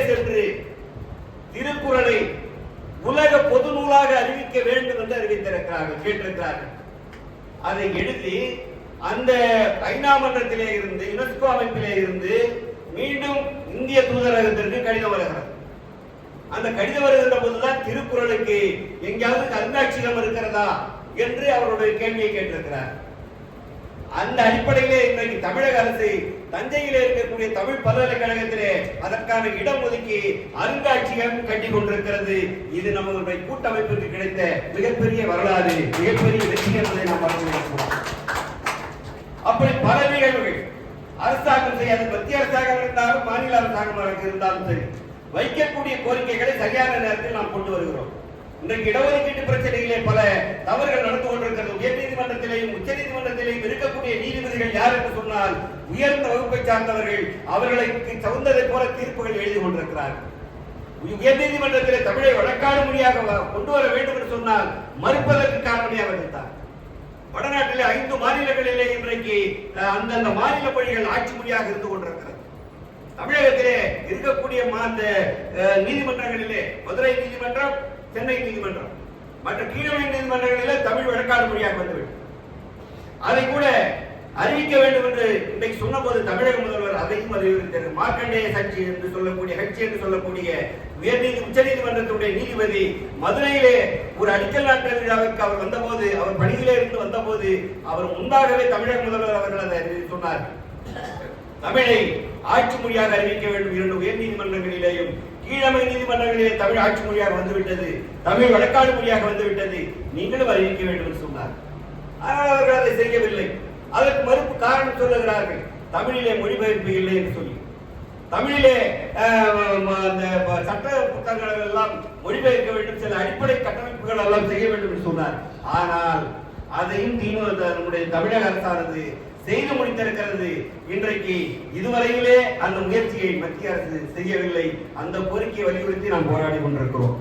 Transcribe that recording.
சென்று திருக்குறளை உலக பொது நூலாக அறிவிக்க வேண்டும் என்று அறிவித்திருக்கிறார்கள், கேட்டிருக்கிறார்கள். அதை எழுதி அந்த ஐநா மன்றத்திலே இருந்து, யுனெஸ்கோ அமைப்பிலே இருந்து மீண்டும் இந்திய தூதரகத்திற்கு கடிதம் வருகிறது. அந்த கடிதம் வருகின்ற போதுதான் திருக்குறளுக்கு எங்கேயாவது அருங்காட்சியகம் இருக்கிறதா என்று அவருடைய கேள்வியை கேட்டிருக்கிறார். அந்த அடிப்படையிலே இன்றைக்கு தமிழக அரசு தஞ்சையிலே இருக்கக்கூடிய தமிழ் பல்கலைக்கழகத்திலே அதற்கான இடம் ஒதுக்கி அருங்காட்சியகம் கட்டி கொண்டிருக்கிறது. இது நம்மளுடைய கூட்டமைப்பிற்கு கிடைத்த மிகப்பெரிய வரலாறு, மிகப்பெரிய வெற்றி என்பதை நாம் பார்க்கிறோம். அப்படி பல நிகழ்வுகள் அரசாங்கம் செய்யாது, மத்திய அரசாங்கம் இருந்தாலும் மாநில அரசாங்கம் இருந்தாலும் சரி, வைக்கக்கூடிய கோரிக்கைகளை சரியான நேரத்தில் நாம் கொண்டு வருகிறோம். இன்றைக்கு இடஒதுக்கீட்டு பிரச்சனையிலே பல தவறுகள் நடந்து கொண்டிருக்கிறது. உயர் நீதிமன்றத்திலேயும் உச்ச நீதிமன்றத்திலேயும் இருக்கக்கூடிய நீதிபதிகள் யார் என்று சொன்னால் உயர்ந்த வகுப்பை சார்ந்தவர்கள். அவர்களுக்கு தகுந்ததை போல தீர்ப்புகள் எழுதி கொண்டிருக்கிறார்கள். உயர் நீதிமன்றத்திலே தமிழை வழக்காடு மொழியாக கொண்டு வர வேண்டும் என்று சொன்னால் மறுப்பதற்கு காரணமே அவர்கள் தான். வடநாட்டிலே 5 மாநிலங்களிலே இன்றைக்கு அந்தந்த மாநில மொழிகள் ஆட்சி மொழியாக இருந்து கொண்டிருக்கிறது. தமிழகத்திலே இருக்கக்கூடிய நீதிமன்றங்களிலே மதுரை நீதிமன்றம், சென்னை நீதிமன்றம், மற்ற கீழமை நீதிமன்றங்களிலே தமிழ் வழக்காடு மொழியாக வந்துவிடும். அதை கூட அறிவிக்க வேண்டும் என்று இன்றைக்கு சொன்னபோது தமிழக முதல்வர் அதையும் அறிவித்தார். மார்க்கண்டேய கட்சி என்று சொல்லக்கூடிய உச்ச நீதிமன்றத்துடைய நீதிபதி மதுரையிலே ஒரு அடிக்கல் நாட்டல் விழாவிற்கு அவர் வந்தபோது, அவர் பணியிலே இருந்து வந்தபோது அவர் முன்பாகவே தமிழக முதல்வர் அவர்கள் அதை சொன்னார். தமிழை ஆட்சி மொழியாக அறிவிக்க வேண்டும். 2 உயர் நீதிமன்றங்களிலேயும் கீழமை நீதிமன்றங்களிலே தமிழ் ஆட்சி மொழியாக வந்துவிட்டது, தமிழ் வழக்காடு மொழியாக வந்துவிட்டது, நீங்களும் அறிவிக்க வேண்டும் என்று சொன்னார். ஆனால் அவர்கள் அதை செய்யவில்லை. அதற்கு மறுப்பு காரணம் சொல்லுகிறார்கள், தமிழிலே மொழிபெயர்ப்பு இல்லை என்று சொல்லி. தமிழிலே சட்ட புத்தகங்கள் எல்லாம் மொழிபெயர்க்க வேண்டும், சில அடிப்படை கட்டமைப்புகள் எல்லாம் செய்ய வேண்டும் என்று சொன்னார். ஆனால் அதையும் நம்முடைய தமிழக அரசானது செய்து முடித்திருக்கிறது. இன்றைக்கு இதுவரையிலே அந்த முயற்சியை மத்திய அரசு செய்யவில்லை. அந்த கோரிக்கையை வலியுறுத்தி நாம் போராடி கொண்டிருக்கிறோம்.